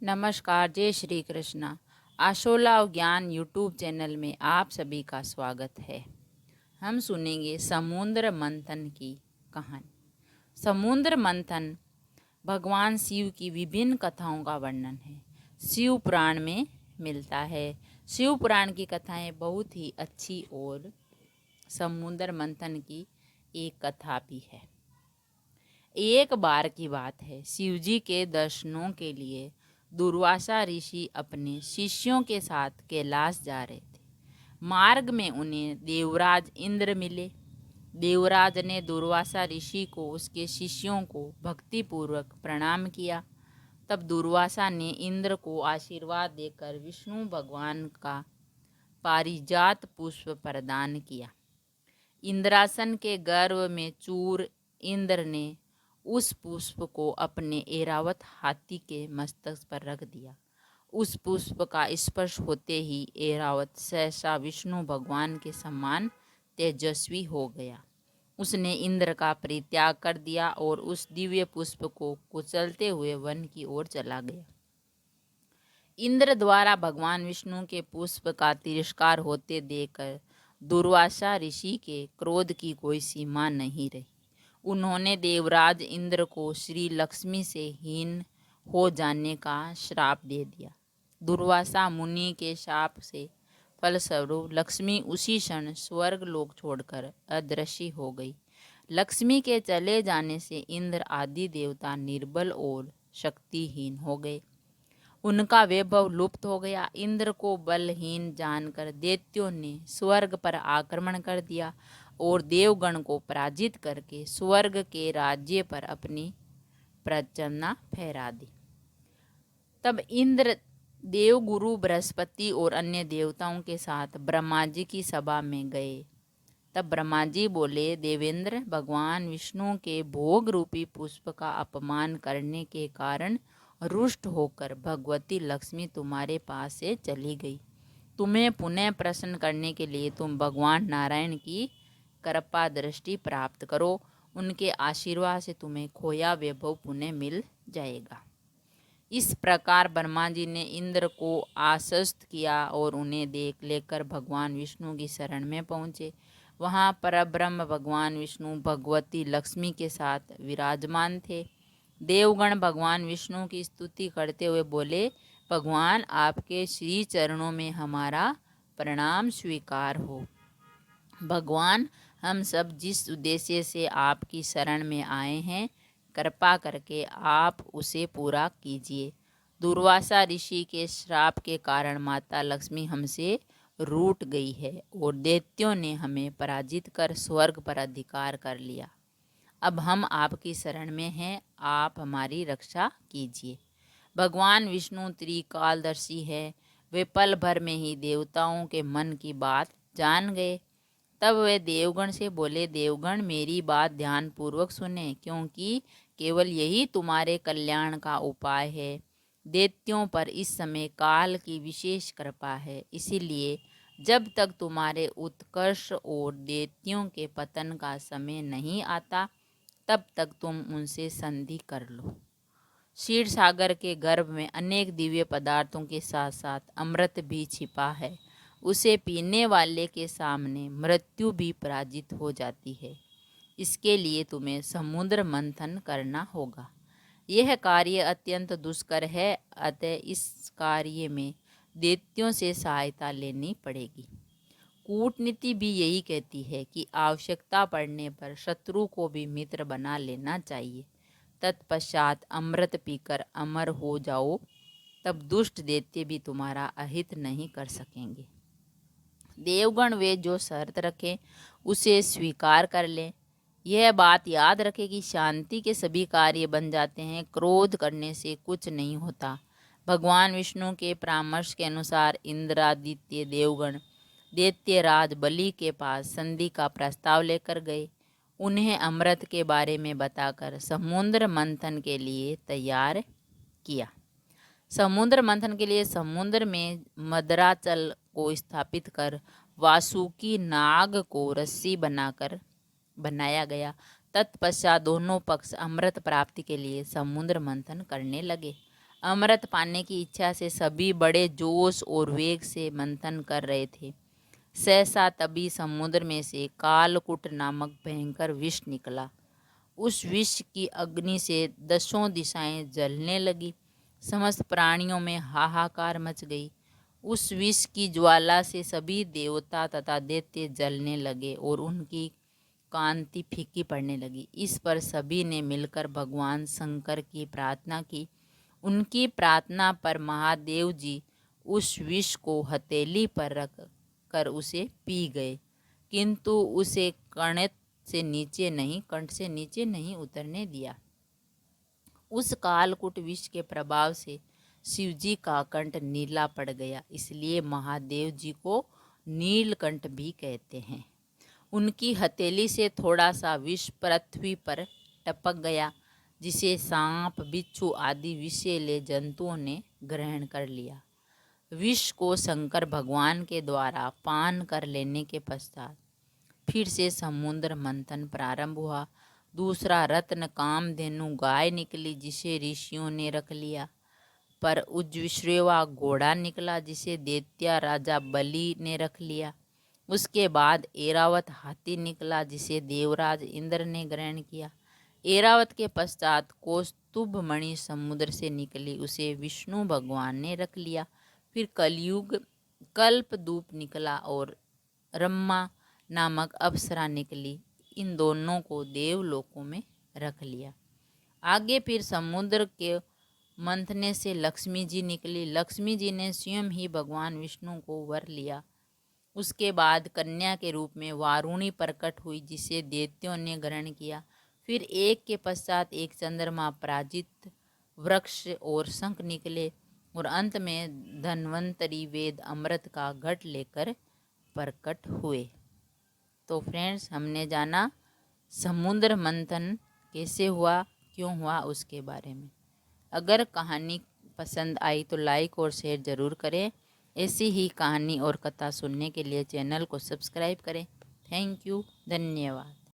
नमस्कार, जय श्री कृष्णा। आशोला ज्ञान यूट्यूब चैनल में आप सभी का स्वागत है। हम सुनेंगे समुद्र मंथन की कहानी। समुद्र मंथन भगवान शिव की विभिन्न कथाओं का वर्णन है। शिव पुराण में मिलता है। शिव पुराण की कथाएं बहुत ही अच्छी और समुद्र मंथन की एक कथा भी है। एक बार की बात है, शिवजी के दर्शनों के लिए दुर्वासा ऋषि अपने शिष्यों के साथ कैलाश जा रहे थे। मार्ग में उन्हें देवराज इंद्र मिले। देवराज ने दुर्वासा ऋषि को उसके शिष्यों को भक्तिपूर्वक प्रणाम किया। तब दुर्वासा ने इंद्र को आशीर्वाद देकर विष्णु भगवान का पारिजात पुष्प प्रदान किया। इंद्रासन के गर्भ में चूर इंद्र ने उस पुष्प को अपने ऐरावत हाथी के मस्तक पर रख दिया। उस पुष्प का स्पर्श होते ही ऐरावत सहसा विष्णु भगवान के समान तेजस्वी हो गया। उसने इंद्र का परित्याग कर दिया और उस दिव्य पुष्प को कुचलते हुए वन की ओर चला गया। इंद्र द्वारा भगवान विष्णु के पुष्प का तिरस्कार होते देखकर दुर्वासा ऋषि के क्रोध की कोई सीमा नहीं रही। उन्होंने देवराज इंद्र को श्री लक्ष्मी से हीन हो जाने का श्राप दे दिया। दुर्वासा मुनि के शाप से फलस्वरूप लक्ष्मी उसी क्षण स्वर्ग लोक छोड़कर अदृश्य हो गई। लक्ष्मी के चले जाने से इंद्र आदि देवता निर्बल और शक्तिहीन हो गए। उनका वैभव लुप्त हो गया। इंद्र को बलहीन जानकर दैत्यों ने स्वर्ग पर आक्रमण कर दिया और देवगण को पराजित करके स्वर्ग के राज्य पर अपनी प्रचन्ना फहरा दी। तब इंद्र देवगुरु बृहस्पति और अन्य देवताओं के साथ ब्रह्मा जी की सभा में गए। तब ब्रह्मा जी बोले, देवेंद्र, भगवान विष्णु के भोग रूपी पुष्प का अपमान करने के कारण रुष्ट होकर भगवती लक्ष्मी तुम्हारे पास से चली गई। तुम्हें पुनः प्रसन्न करने के लिए तुम भगवान नारायण की कृपा दृष्टि प्राप्त करो। उनके आशीर्वाद से तुम्हें खोया वैभव पुनः मिल जाएगा। इस प्रकार ब्रह्मा जी ने इंद्र को आश्वस्त किया और उन्हें देख लेकर भगवान विष्णु की शरण में पहुँचे। वहाँ परब्रह्म भगवान विष्णु भगवती लक्ष्मी के साथ विराजमान थे। देवगण भगवान विष्णु की स्तुति करते हुए बोले, भगवान, आपके श्री चरणों में हमारा प्रणाम स्वीकार हो। भगवान, हम सब जिस उद्देश्य से आपकी शरण में आए हैं, कृपा करके आप उसे पूरा कीजिए। दुर्वासा ऋषि के श्राप के कारण माता लक्ष्मी हमसे रूठ गई है और दैत्यों ने हमें पराजित कर स्वर्ग पर अधिकार कर लिया। अब हम आपकी शरण में हैं, आप हमारी रक्षा कीजिए। भगवान विष्णु त्रिकालदर्शी है। वे पल भर में ही देवताओं के मन की बात जान गए। तब वे देवगण से बोले, देवगण, मेरी बात ध्यान पूर्वक सुने, क्योंकि केवल यही तुम्हारे कल्याण का उपाय है। दैत्यों पर इस समय काल की विशेष कृपा है, इसीलिए जब तक तुम्हारे उत्कर्ष और दैत्यों के पतन का समय नहीं आता, तब तक तुम उनसे संधि कर लो। क्षीर सागर के गर्भ में अनेक दिव्य पदार्थों के साथ साथ अमृत भी छिपा है। उसे पीने वाले के सामने मृत्यु भी पराजित हो जाती है। इसके लिए तुम्हें समुद्र मंथन करना होगा। यह कार्य अत्यंत दुष्कर है, अतः इस कार्य में दैत्यों से सहायता लेनी पड़ेगी। कूटनीति भी यही कहती है कि आवश्यकता पड़ने पर शत्रु को भी मित्र बना लेना चाहिए। तत्पश्चात अमृत पीकर अमर हो जाओ, तब दुष्ट दैत्य भी तुम्हारा अहित नहीं कर सकेंगे। देवगण वे जो शर्त रखें उसे स्वीकार कर लें। यह बात याद रखें कि शांति के सभी कार्य बन जाते हैं, क्रोध करने से कुछ नहीं होता। भगवान विष्णु के परामर्श के अनुसार इंद्रादित्य देवगण दैत्यराज बलि के पास संधि का प्रस्ताव लेकर गए। उन्हें अमृत के बारे में बताकर समुद्र मंथन के लिए तैयार किया। समुद्र मंथन के लिए समुद्र में मदराचल को स्थापित कर वासुकी नाग को रस्सी बनाकर बनाया गया। तत्पश्चात दोनों पक्ष अमृत प्राप्ति के लिए समुद्र मंथन करने लगे। अमृत पाने की इच्छा से सभी बड़े जोश और वेग से मंथन कर रहे थे। सहसा तभी समुद्र में से कालकूट नामक भयंकर विष निकला। उस विष की अग्नि से दसों दिशाएं जलने लगी। समस्त प्राणियों में हाहाकार मच गई। उस विष की ज्वाला से सभी देवता तथा दैत्य जलने लगे और उनकी कांति फीकी पड़ने लगी। इस पर सभी ने मिलकर भगवान शंकर की प्रार्थना की। उनकी प्रार्थना पर महादेव जी उस विष को हथेली पर रख कर उसे पी गए, किंतु उसे कंठ से नीचे नहीं उतरने दिया। उस कालकूट विष के प्रभाव से शिवजी का कंठ नीला पड़ गया, इसलिए महादेव जी को नीलकंठ भी कहते हैं। उनकी हथेली से थोड़ा सा विष पृथ्वी पर टपक गया, जिसे सांप, बिच्छू आदि विषैले जंतुओं ने ग्रहण कर लिया। विष को शंकर भगवान के द्वारा पान कर लेने के पश्चात फिर से समुद्र मंथन प्रारंभ हुआ। दूसरा रत्न कामधेनु गाय निकली, जिसे ऋषियों ने रख लिया। पर उज्जश्रेवा घोड़ा निकला, जिसे दैत्य राजा बलि ने रख लिया। उसके बाद ऐरावत हाथी निकला, जिसे देवराज इंद्र ने ग्रहण किया। ऐरावत के पश्चात कौस्तुभ मणि समुद्र से निकली, उसे विष्णु भगवान ने रख लिया। फिर कल्पदूप निकला और रम्मा नामक अप्सरा निकली। इन दोनों को देवलोकों में रख लिया। आगे फिर समुद्र के मंथने से लक्ष्मी जी निकली। लक्ष्मी जी ने स्वयं ही भगवान विष्णु को वर लिया। उसके बाद कन्या के रूप में वारुणी प्रकट हुई, जिसे दैत्यों ने ग्रहण किया। फिर एक के पश्चात एक चंद्रमा, पराजित वृक्ष और शंख निकले और अंत में धन्वंतरी वेद अमृत का घट लेकर प्रकट हुए। तो फ्रेंड्स, हमने जाना समुद्र मंथन कैसे हुआ, क्यों हुआ, उसके बारे में। अगर कहानी पसंद आई तो लाइक और शेयर ज़रूर करें। ऐसी ही कहानी और कथा सुनने के लिए चैनल को सब्सक्राइब करें। थैंक यू, धन्यवाद।